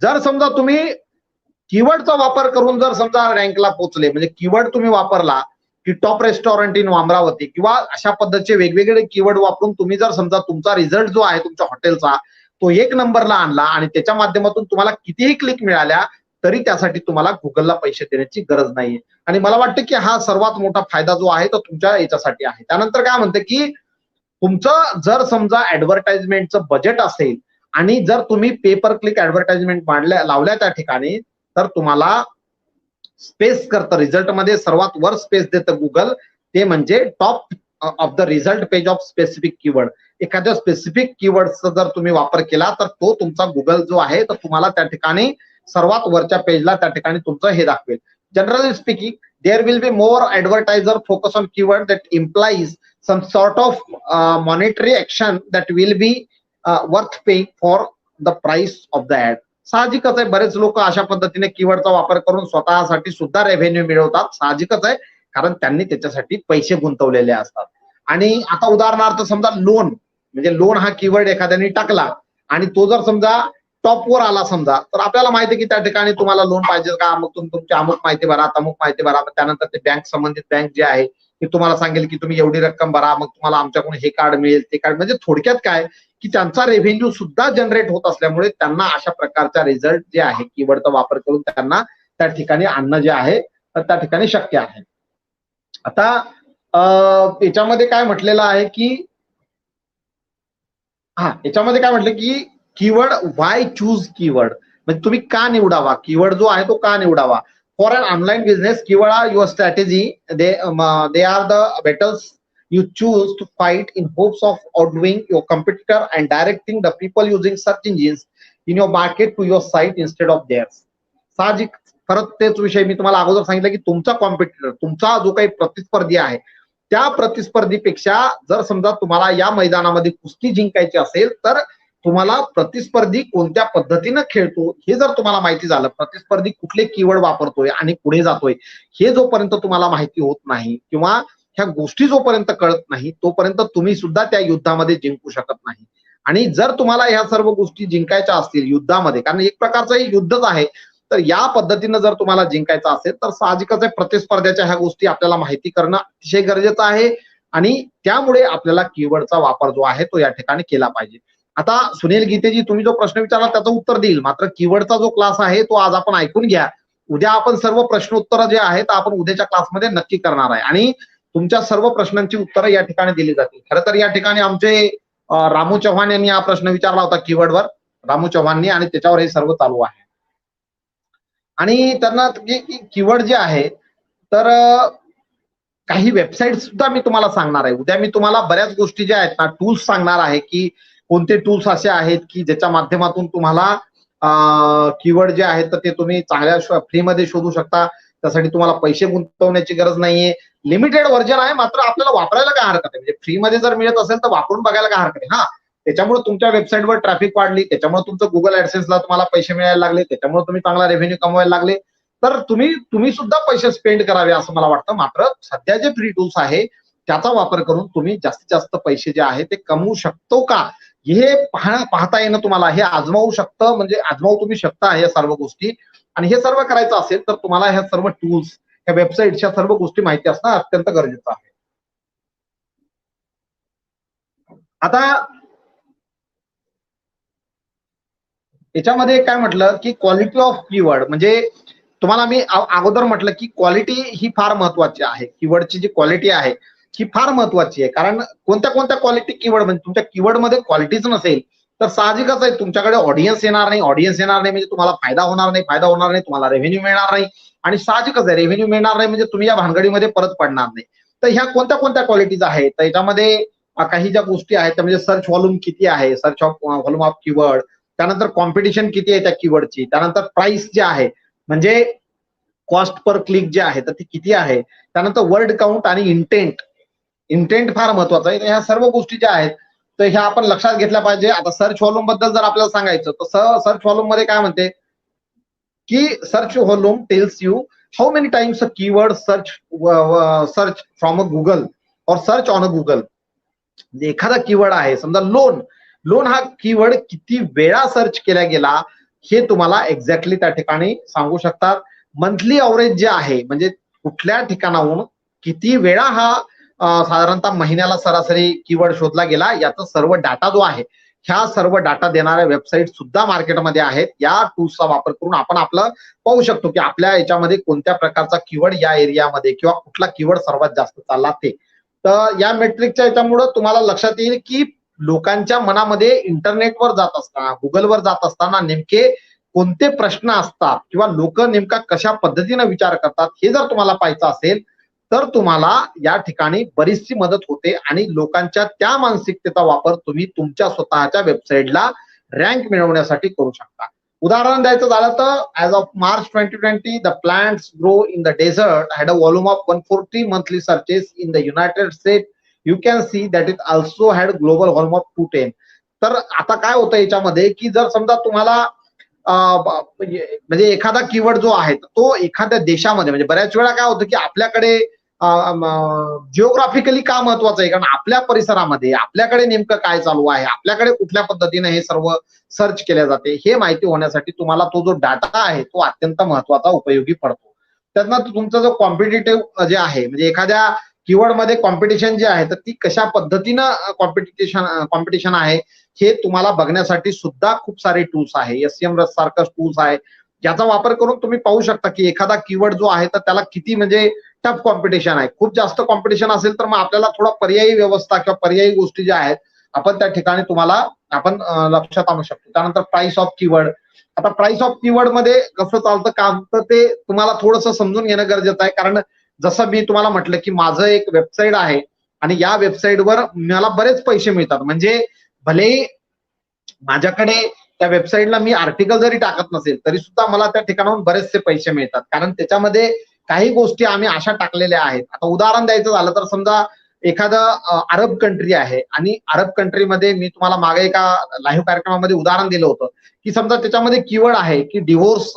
जर समजा तुम्ही कीवर्डचा वापर करून जर समजा रँकला पोहोचले म्हणजे कीवर्ड तुम्ही वापरला की टॉप रेस्टॉरंट इन अमरावती किंवा अशा पद्धतीचे वेगवेगळे कीवर्ड वापरून तुम्ही जर समजा तुमचा रिझल्ट जो आहे तुमच्या हॉटेलचा तो 1 नंबरला आणला आणि त्याच्या माध्यमातून तुम्हाला कितीही क्लिक मिळाल्या तरी त्यासाठी तुम्हाला गुगलला पैसे देण्याची गरज नाहीये. आणि मला वाटतं की हा सर्वात मोठा फायदा जो आहे तो तुमच्या याच्यासाठी आहे. त्यानंतर काय म्हणतं की तुमचं जर समजा ऍडव्हर्टाइजमेंटचं बजेट असेल आणि जर तुम्ही पे पर क्लिक ऍडव्हर्टाइजमेंट लावल्या त्या ठिकाणी तर तुम्हाला स्पेस करतं रिझल्ट मध्ये सर्वात वर स्पेस देतं गुगल, ते म्हणजे top of the result page of specific keyword. एखाद्या स्पेसिफिक कीवर्डचा जर तुम्ही वापर केला तर तो तुमचा गुगल जो आहे तर तुम्हाला त्या ठिकाणी सर्वात वरच्या पेजला त्या ठिकाणी तुमचं हे दाखवेल. Generally speaking there will be more advertiser focus on keyword that implies some sort of monetary action that will be worth paying for the price of the ad. साहजिकच आहे बरेच लोक अशा पद्धतीने कीवर्डचा वापर करून स्वतःसाठी सुद्धा रेव्हेन्यू मिळवतात. साहजिकच आहे कारण त्यांनी त्याच्यासाठी पैसे गुंतवलेले असतात. आणि आता उदाहरणार्थ समजा लोन म्हणजे लोन हा कीवर्ड एखाद्याने टाकला आणि तो जर समजा टॉपवर आला समजा तर आपल्याला माहिती आहे की त्या ठिकाणी तुम्हाला लोन पाहिजे का, मग तुमची अमुक माहिती भरा, तमुक माहिती भरा. त्यानंतर ते बँक संबंधित बँक जे आहे की तुम्हाला सांगेल की तुम्ही एवढी रक्कम भरा मग तुम्हाला आमच्याकडून हे कार्ड मिळेल ते कार्ड. म्हणजे थोडक्यात काय की त्यांचा रेव्हेन्यू सुद्धा जनरेट होत असल्यामुळे त्यांना अशा प्रकारचा रिझल्ट जे आहे कीवर्डचा वापर करून त्यांना त्या ठिकाणी आणणं जे आहे तर त्या ठिकाणी शक्य आहे. आता याच्यामध्ये काय म्हटलेलं आहे की याच्यामध्ये काय म्हटलं की कीवर्ड वाय चूज कीवर्ड म्हणजे तुम्ही का निवडावा, कीवर्ड जो आहे तो का निवडावा. For an online business, keyword are your strategy. They are the battles you choose to fight in hopes of outdoing your competitor and directing the people using search engines in your market to your site instead of theirs. साहजिक परत तेच विषय मी तुम्हाला अगोदर सांगितलं की तुमचा कॉम्पिटिटर, तुमचा जो काही प्रतिस्पर्धी आहे, त्या प्रतिस्पर्धीपेक्षा जर समजा तुम्हाला या मैदानामध्ये कुस्ती जिंकायची असेल तर तुम्हाला प्रतिस्पर्धी कोणत्या पद्धतीनं खेळतो हे जर तुम्हाला माहिती झालं, प्रतिस्पर्धी कुठले कीवर्ड वापरतोय आणि पुढे जातोय हे जोपर्यंत तुम्हाला माहिती होत नाही किंवा ह्या गोष्टी जोपर्यंत कळत नाही तोपर्यंत तुम्ही सुद्धा त्या युद्धामध्ये जिंकू शकत नाही. आणि जर तुम्हाला ह्या सर्व गोष्टी जिंकायच्या असतील युद्धामध्ये, कारण एक प्रकारचं हे युद्धच आहे, तर या पद्धतीनं जर तुम्हाला जिंकायचं असेल तर साहजिकच आहे प्रतिस्पर्ध्याच्या ह्या गोष्टी आपल्याला माहिती करणं अतिशय गरजेचं आहे आणि त्यामुळे आपल्याला कीवर्डचा वापर जो आहे तो या ठिकाणी केला पाहिजे. आता सुनील गीतेजी तुम्ही जो प्रश्न विचारला त्याचं उत्तर देईल, मात्र कीवर्डचा जो क्लास आहे तो आज आपण ऐकून घ्या. उद्या आपण सर्व प्रश्नोत्तर जे आहेत आपण उद्याच्या क्लासमध्ये नक्की करणार आहे आणि तुमच्या सर्व प्रश्नांची उत्तरं या ठिकाणी दिली जातील. खरं तर या ठिकाणी आमचे रामू चव्हाण यांनी हा प्रश्न विचारला होता कीवर्डवर, रामू चव्हाणनी, आणि त्याच्यावर हे सर्व चालू आहे. आणि त्यांना कीवर्ड जे आहे तर काही वेबसाईट सुद्धा मी तुम्हाला सांगणार आहे. उद्या मी तुम्हाला बऱ्याच गोष्टी ज्या आहेत ना, टूल्स सांगणार आहे की कोणते टूल्स असे आहेत की ज्याच्या माध्यमातून तुम्हाला कीवर्ड जे आहेत तर ते तुम्ही चांगल्या फ्रीमध्ये शोधू शकता. त्यासाठी तुम्हाला पैसे गुंतवण्याची गरज नाहीये. लिमिटेड व्हर्जन आहे, मात्र आपल्याला वापरायला काय हरकत आहे, म्हणजे फ्रीमध्ये जर मिळत असेल तर वापरून बघायला काय हरकत आहे. हा, त्याच्यामुळे तुमच्या वेबसाईटवर ट्रॅफिक वाढली, त्याच्यामुळे तुमचं गुगल ऍडसेन्सला तुम्हाला पैसे मिळायला लागले, त्याच्यामुळे तुम्ही चांगला रेव्हेन्यू कमवायला लागले, तर तुम्ही सुद्धा पैसे स्पेंड करावे असं मला वाटतं. मात्र सध्या जे फ्री टूल्स आहे त्याचा वापर करून तुम्ही जास्तीत जास्त पैसे जे आहे ते कमवू शकतो का हे पाहता येणं तुम्हाला, हे आजमावू शकतं, म्हणजे आजमावू तुम्ही शकता या सर्व गोष्टी. आणि हे सर्व करायचं असेल तर तुम्हाला ह्या सर्व टूल्स, ह्या वेबसाईटच्या सर्व गोष्टी माहिती असणं अत्यंत गरजेचं आहे. आता याच्यामध्ये काय म्हटलं की क्वालिटी ऑफ कीवर्ड, म्हणजे तुम्हाला मी अगोदर म्हटलं की क्वालिटी ही फार महत्वाची आहे. कीवर्डची जी क्वालिटी आहे ही फार महत्वाची आहे, कारण कोणत्या कोणत्या क्वालिटी कीवर्ड, म्हणजे तुमच्या कीवर्डमध्ये क्वालिटीच नसेल तर साहजिकच आहे तुमच्याकडे ऑडियन्स येणार नाही. ऑडियन्स येणार नाही म्हणजे तुम्हाला फायदा होणार नाही, तुम्हाला रेव्हेन्यू मिळणार नाही, आणि साहजिकच आहे रेव्हेन्यू मिळणार नाही म्हणजे तुम्ही या भानगडीमध्ये परत पडणार नाही. तर ह्या कोणत्या कोणत्या क्वालिटीज आहेत, तर याच्यामध्ये काही ज्या गोष्टी आहेत त्या म्हणजे सर्च व्हॉल्यूम किती आहे, सर्च व्हॉल्यूम ऑफ कीवर्ड, त्यानंतर कॉम्पिटिशन किती आहे त्या कीवर्डची, त्यानंतर प्राइस जे आहे म्हणजे कॉस्ट पर क्लिक जे आहे तर ती किती आहे, त्यानंतर वर्ड काउंट आणि इंटेंट फार महत्वाचं आहे. ह्या सर्व गोष्टी ज्या आहेत तर ह्या आपण लक्षात घेतल्या पाहिजे. आता सर्च व्हॉल्यूम बद्दल जर आपल्याला सांगायचं तर सर्च व्हॉल्यूम मध्ये काय म्हणते की search volume tells you how many times a keyword search from a Google और सर्च ऑन अ गुगल. एखादा कीवर्ड आहे समजा लोन हा कीवर्ड किती वेळा सर्च केला गेला हे तुम्हाला एक्झॅक्टली त्या ठिकाणी सांगू शकतात. मंथली अवरेज जे आहे म्हणजे कुठल्या ठिकाणाहून किती वेळा हा साधारणतः महिन्याला सरासरी कीवर्ड शोधला गेला याचा सर्व डाटा जो आहे, ह्या सर्व डाटा देणाऱ्या वेबसाईट सुद्धा मार्केटमध्ये आहेत. या टूल्सचा वापर करून आपण आपलं पाहू शकतो की आपल्या याच्यामध्ये कोणत्या प्रकारचा कीवर्ड या एरियामध्ये किंवा कुठला कीवर्ड सर्वात जास्त चालला ते. तर या मेट्रिकच्या याच्यामुळे तुम्हाला लक्षात येईल की लोकांच्या मनामध्ये इंटरनेटवर जात असताना, गुगलवर जात असताना नेमके कोणते प्रश्न असतात किंवा लोक नेमका कशा पद्धतीने विचार करतात हे जर तुम्हाला पाहायचं असेल तर तुम्हाला या ठिकाणी बरीचशी मदत होते आणि लोकांच्या त्या मानसिकतेचा वापर तुम्ही तुमच्या स्वतःच्या वेबसाईटला रँक मिळवण्यासाठी करू शकता. उदाहरण द्यायचं झालं तर as of March 2020 the plants grow in the dessert had a volume of 140 monthly searches in the United state. You can see that it also had global volume of 210. तर आता काय होतं याच्यामध्ये की जर समजा तुम्हाला म्हणजे एखादा कीवर्ड जो आहे तो एखाद्या देशामध्ये, म्हणजे बऱ्याच वेळा काय होतं की आपल्याकडे जिओग्राफिकली का महत्वाचं आहे, कारण आपल्या परिसरामध्ये आपल्याकडे नेमकं काय चालू आहे, आपल्याकडे कुठल्या पद्धतीने हे सर्व सर्च केले जाते हे माहिती होण्यासाठी तुम्हाला तो जो डाटा आहे तो अत्यंत महत्वाचा उपयोगी पडतो. त्यातनं तुमचा जो कॉम्पिटिटिव्ह जे आहे म्हणजे एखाद्या कीवर्ड मध्ये कॉम्पिटिशन जे आहे तर ती कशा पद्धतीनं कॉम्पिटिशन आहे हे तुम्हाला बघण्यासाठी सुद्धा खूप सारे टूल्स आहे. SEMrush सारखं टूल्स आहे ज्याचा वापर करून तुम्ही पाहू शकता की एखादा कीवर्ड जो आहे तर त्याला किती म्हणजे टफ कॉम्पिटिशन आहे. खूप जास्त कॉम्पिटिशन असेल तर मग आपल्याला थोडा पर्यायी व्यवस्था किंवा पर्यायी गोष्टी ज्या आहेत आपण त्या ठिकाणी तुम्हाला आपण लक्षात आणू शकतो. त्यानंतर प्राइस ऑफ कीवर्ड. आता प्राइस ऑफ कीवर्ड मध्ये कसं चालतं काम, तर ते तुम्हाला थोडंसं समजून घेणं गरजेचं आहे. कारण जसं मी तुम्हाला म्हटलं की माझं एक वेबसाईट आहे आणि या वेबसाईटवर मला बरेच पैसे मिळतात. म्हणजे भलेही माझ्याकडे त्या वेबसाईटला मी आर्टिकल जरी टाकत नसेल तरी सुद्धा मला त्या ठिकाणाहून बरेचसे पैसे मिळतात. कारण त्याच्यामध्ये काही गोष्टी आम्ही अशा टाकलेल्या आहेत. आता उदाहरण द्यायचं झालं तर समजा एखादं अरब कंट्री आहे आणि अरब कंट्रीमध्ये मी तुम्हाला मागे एका लाईव्ह कार्यक्रमामध्ये उदाहरण दिलं होतं की समजा त्याच्यामध्ये कीवर्ड आहे की डिव्होर्स,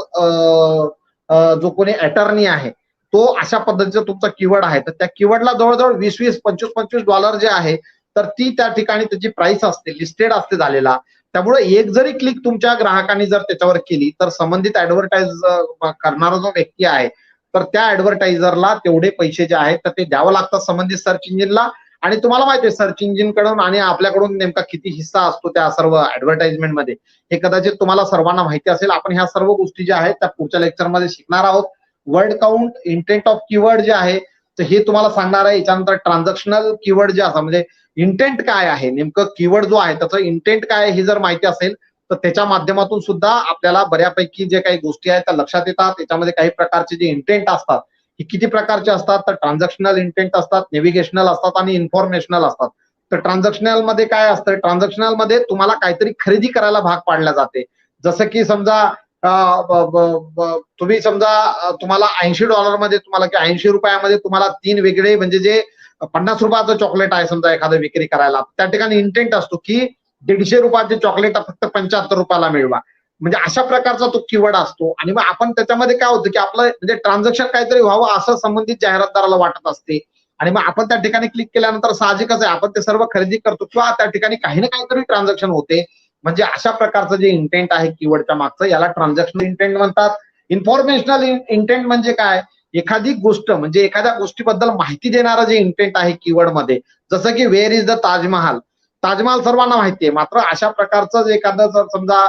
जो कोणी अटर्नी आहे तो अशा पद्धतीचा तुमचा कीवर्ड आहे, तर त्या कीवर्डला जवळजवळ 20-20, 25-25 डॉलर जे आहे तर ती त्या ठिकाणी त्याची प्राइस असते, लिस्टेड असते झालेला. त्यामुळे एक जरी क्लिक तुमच्या ग्राहकांनी जर त्याच्यावर केली तर संबंधित ऍडव्हर्टाइज करणारा जो व्यक्ती आहे तर त्या ऍडव्हर्टायझरला तेवढे पैसे जे आहेत तर ते द्यावं लागतात संबंधित सर्च इंजिनला. आणि तुम्हाला माहिती आहे सर्च इंजिन कडून आणि आपल्याकडून नेमका किती हिस्सा असतो त्या सर्व ऍडव्हर्टाइजमेंट मध्ये, हे कदाचित तुम्हाला सर्वांना माहिती असेल. आपण ह्या सर्व गोष्टी ज्या आहेत त्या पुढच्या लेक्चरमध्ये शिकणार आहोत. Word count, intent of keyword जे आहे तर हे तुम्हाला सांगणार आहे. याच्यानंतर ट्रान्झॅक्शनल कीवर्ड जे असं म्हणजे इंटेंट काय आहे, नेमकं कीवर्ड जो आहे त्याचं इंटेंट काय आहे हे जर माहिती असेल तर त्याच्या माध्यमातून सुद्धा आपल्याला बऱ्यापैकी जे काही गोष्टी आहेत त्या लक्षात येतात. त्याच्यामध्ये काही प्रकारचे जे इंटेंट असतात हे किती प्रकारचे असतात, तर ट्रान्झॅक्शनल इंटेंट असतात, नेव्हिगेशनल असतात आणि इन्फॉर्मेशनल असतात. तर ट्रान्झॅक्शनल मध्ये काय असतं, ट्रान्झॅक्शनल मध्ये तुम्हाला काहीतरी खरेदी करायला भाग पाडल्या जाते. जसं की समजा तुम्ही समजा तुम्हाला $80 मध्ये तुम्हाला की ₹80 तुम्हाला 3 वेगळे म्हणजे जे ₹50 चॉकलेट आहे समजा एखादं विक्री करायला, त्या ठिकाणी इंटेंट असतो की ₹150 चॉकलेट फक्त ₹75 मिळवा. म्हणजे अशा प्रकारचा तो कीवर्ड असतो. आणि मग आपण त्याच्यामध्ये काय होतं की आपलं म्हणजे ट्रान्झॅक्शन काहीतरी व्हावं असं संबंधित जाहिरातदाराला वाटत असते आणि मग आपण त्या ठिकाणी क्लिक केल्यानंतर साहजिकच आहे आपण ते सर्व खरेदी करतो किंवा त्या ठिकाणी काही ना काहीतरी ट्रान्झॅक्शन होते. म्हणजे अशा प्रकारचं जे इंटेंट आहे कीवर्डच्या मागचं याला ट्रान्झॅक्शनल इंटेंट म्हणतात. इन्फॉर्मेशनल इंटेंट म्हणजे काय, एखादी गोष्ट म्हणजे एखाद्या गोष्टीबद्दल माहिती देणारं जे इंटेंट आहे कीवर्ड मध्ये, जसं की where is the Taj Mahal. Taj Mahal सर्वांना माहिती आहे, मात्र अशा प्रकारचं जे एखादं जर समजा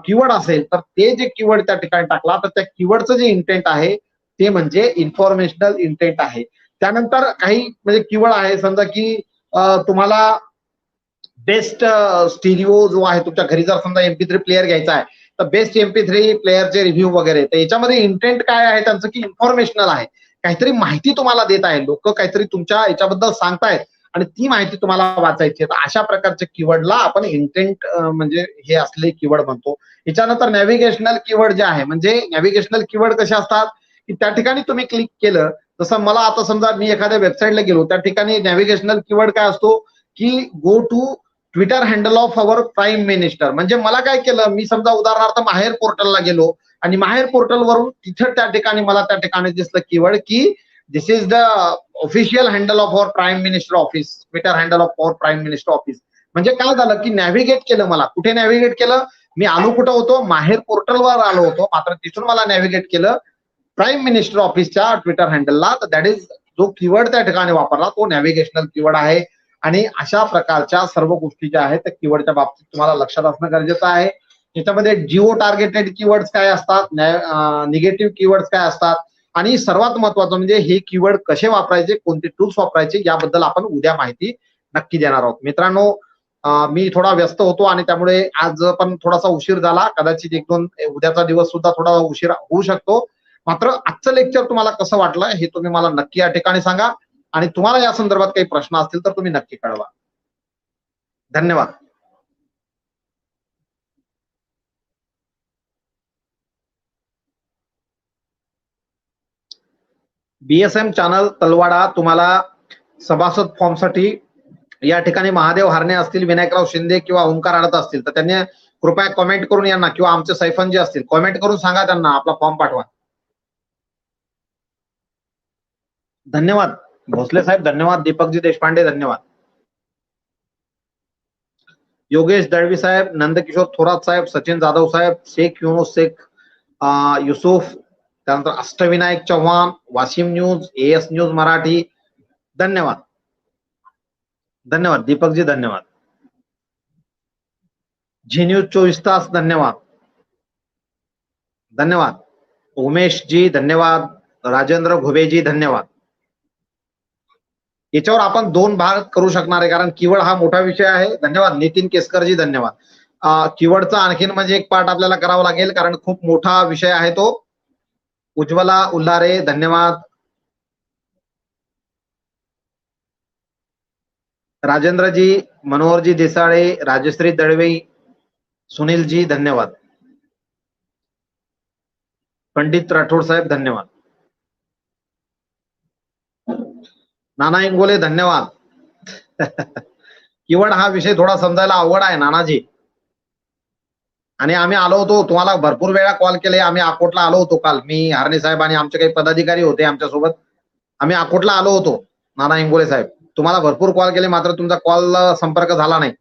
कीवर्ड असेल तर ते जे कीवर्ड त्या ठिकाणी टाकला तर त्या कीवर्डचं जे इंटेंट आहे ते म्हणजे इन्फॉर्मेशनल इंटेंट आहे. त्यानंतर काही म्हणजे कीवर्ड आहे समजा की तुम्हाला बेस्ट स्टिरिओ जो आहे तुमच्या घरी जर समजा MP3 प्लेअर घ्यायचा आहे तर बेस्ट MP3 प्लेअरचे रिव्ह्यू वगैरे, तर याच्यामध्ये इंटेंट काय आहे त्यांचं की इन्फॉर्मेशनल आहे, काहीतरी माहिती तुम्हाला देत आहे, लोक काहीतरी तुमच्या याच्याबद्दल सांगतायत आणि ती माहिती तुम्हाला वाचायची आहे. तर अशा प्रकारच्या कीवर्डला आपण इंटेंट म्हणजे हे असले कीवर्ड म्हणतो. याच्यानंतर नॅव्हिगेशनल कीवर्ड जे आहे म्हणजे नॅव्हिगेशनल कीवर्ड कसे असतात की त्या ठिकाणी तुम्ही क्लिक केलं, जसं मला आता समजा मी एखाद्या वेबसाईटला गेलो त्या ठिकाणी नॅव्हिगेशनल कीवर्ड काय असतो की go to Twitter handle of our prime minister. म्हणजे मला काय केलं, मी समजा उदाहरणार्थ माहेर पोर्टलला गेलो आणि माहेर पोर्टलवरून तिथं त्या ठिकाणी मला त्या ठिकाणी दिसलं कीवर्ड की this is the official handle of our prime minister office, Twitter handle of our prime minister office. म्हणजे काय झालं की नॅव्हिगेट केलं, मला कुठे नॅव्हिगेट केलं, मी आलो कुठं होतो, माहेर पोर्टलवर आलो होतो, मात्र तिथून मला नॅव्हिगेट केलं प्राईम मिनिस्टर ऑफिसच्या ट्विटर हँडलला. तर दॅट इज जो कीवर्ड त्या ठिकाणी वापरला तो नॅव्हिगेशनल कीवर्ड आहे. आणि अशा प्रकारच्या सर्व गोष्टी ज्या आहेत त्या कीवर्डच्या बाबतीत तुम्हाला लक्षात असणं गरजेचं आहे. याच्यामध्ये जिओ टार्गेटेड कीवर्ड्स काय असतात, निगेटिव्ह कीवर्ड्स काय असतात आणि सर्वात महत्वाचं म्हणजे हे कीवर्ड कसे वापरायचे, कोणते टूल्स वापरायचे याबद्दल आपण उद्या माहिती नक्की देणार आहोत. मित्रांनो, मी थोडा व्यस्त होतो आणि त्यामुळे आज पण थोडासा उशीर झाला, कदाचित 1-2 उद्याचा दिवस सुद्धा थोडा उशीर होऊ शकतो. मात्र आजचं लेक्चर तुम्हाला कसं वाटलं हे तुम्ही मला नक्की या ठिकाणी सांगा आणि तुम्हाला या संदर्भात काही प्रश्न असतील तर तुम्ही नक्की कळवा. धन्यवाद. BSM चॅनल तलवाडा तुम्हाला सभासद फॉर्मसाठी या ठिकाणी महादेव हरणे असतील, विनायकराव शिंदे किंवा ओंकार आडत असतील तर त्यांनी कृपया कमेंट करून यांना किंवा आमचे सैफन जे असतील कमेंट करून सांगा त्यांना आपला फॉर्म पाठवा. धन्यवाद भोसले साहेब, धन्यवाद दीपकजी देशपांडे, धन्यवाद योगेश दळवी साहेब, नंदकिशोर थोरात साहेब, सचिन जाधव साहेब, शेख युनुस शेख, युसुफ, त्यानंतर Ashtavinayak Chavan, Washim news, AS news Marathi, धन्यवाद धन्यवाद दीपकजी, धन्यवाद जी न्यूज 24 तास, धन्यवाद धन्यवाद उमेश जी, धन्यवाद राजेंद्र घुबेजी, धन्यवाद. याच्यावर आपण 2 भाग करू शकणार आहे कारण कीवर्ड हा मोठा विषय आहे. धन्यवाद नितीन केसकरजी, धन्यवाद. कीवर्डचा आणखीन म्हणजे एक पार्ट आपल्याला करावा लागेल, कारण खूप मोठा विषय आहे तो. उज्ज्वला उल्हारे धन्यवाद. राजेंद्रजी, मनोहरजी देसाळे, राजश्री दळवे, सुनीलजी धन्यवाद. पंडित राठोड साहेब धन्यवाद. नाना इंगोले धन्यवाद. कीवर्ड हा विषय थोडा समजायला अवघड आहे नानाजी. आणि आम्ही आलो होतो, तुम्हाला भरपूर वेळा कॉल केले. आम्ही अकोटला आलो होतो काल, मी, हरणे साहेब आणि आमचे काही पदाधिकारी होते आमच्यासोबत. आम्ही अकोटला आलो होतो नाना इंगोले साहेब. तुम्हाला भरपूर कॉल केले, मात्र तुमचा कॉल संपर्क झाला नाही.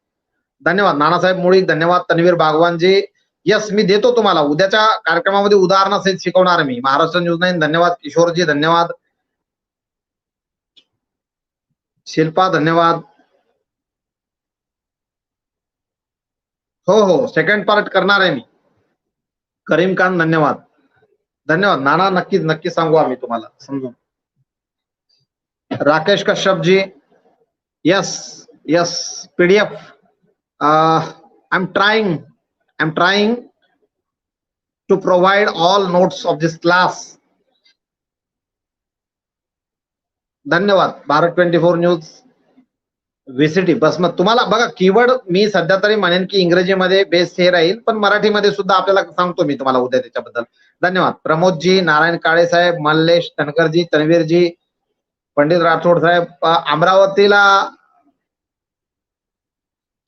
धन्यवाद. नानासाहेब मुळीक धन्यवाद. तन्वीर बागवानजी, यस मी देतो तुम्हाला उद्याच्या कार्यक्रमामध्ये उदाहरणासहित शिकवणार मी. महाराष्ट्र न्यूज 9 धन्यवाद. किशोरजी धन्यवाद. शिल्पा धन्यवाद. हो सेकंड पार्ट करणार आहे मी. करीम खान धन्यवाद. धन्यवाद नाना, नक्कीच सांगू आम्ही तुम्हाला समजून. Rakesh Kashyapji, yes PDF. I am trying to provide all notes of this class. धन्यवाद. भारत 24 न्यूज, व्हीसीटी. बस मग तुम्हाला बघा, कीवर्ड मी सध्या तरी म्हणेन की इंग्रजीमध्ये बेस्ट हे राहील, पण मराठीमध्ये सुद्धा आपल्याला सांगतो मी तुम्हाला उद्या त्याच्याबद्दल. धन्यवाद. प्रमोदजी, नारायण काळे साहेब, मल्लेश तनकरजी, तन्वीरजी, पंडित राठोड साहेब. अमरावतीला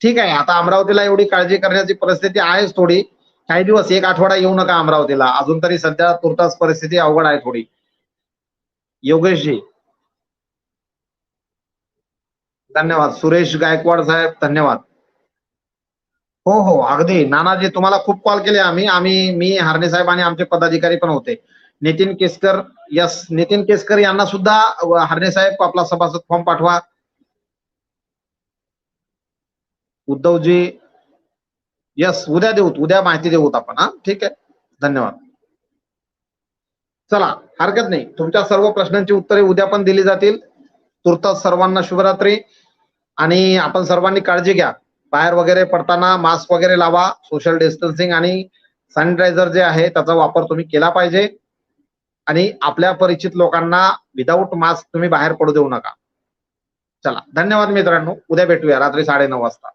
ठीक आहे, आता अमरावतीला एवढी काळजी करण्याची परिस्थिती आहेच थोडी. काही दिवस, एक आठवडा येऊ नका अमरावतीला, अजून तरी सध्या तुर्तास परिस्थिती अवघड आहे थोडी. योगेशजी धन्यवाद. सुरेश गायकवाड साहेब धन्यवाद. हो अगदी नानाजी, तुम्हाला खूप कॉल केले आम्ही, मी, हरणे साहेब आणि आमचे पदाधिकारी पण होते. नितीन केसकर, यस नितीन केसकर यांना सुद्धा हरणे साहेब आपला सभासद फॉर्म पाठवा. उद्धवजी, यस उद्या देऊ, उद्या माहिती देऊत आपण. ठीक आहे, धन्यवाद. चला, हरकत नाही, तुमच्या सर्व प्रश्नांची उत्तरे उद्या पण दिली जातील. तुर्तास सर्वांना शुभरात्री. आणि आपण सर्वांनी काळजी घ्या. बाहेर वगैरे पडताना मास्क वगैरे लावा, सोशल डिस्टन्सिंग आणि सॅनिटायझर जे आहे त्याचा वापर तुम्ही केला पाहिजे. आणि आपल्या परिचित लोकांना विदाऊट मास्क तुम्ही बाहेर पडू देऊ नका. चला, धन्यवाद मित्रांनो. उद्या भेटूया रात्री 9:30 वाजता.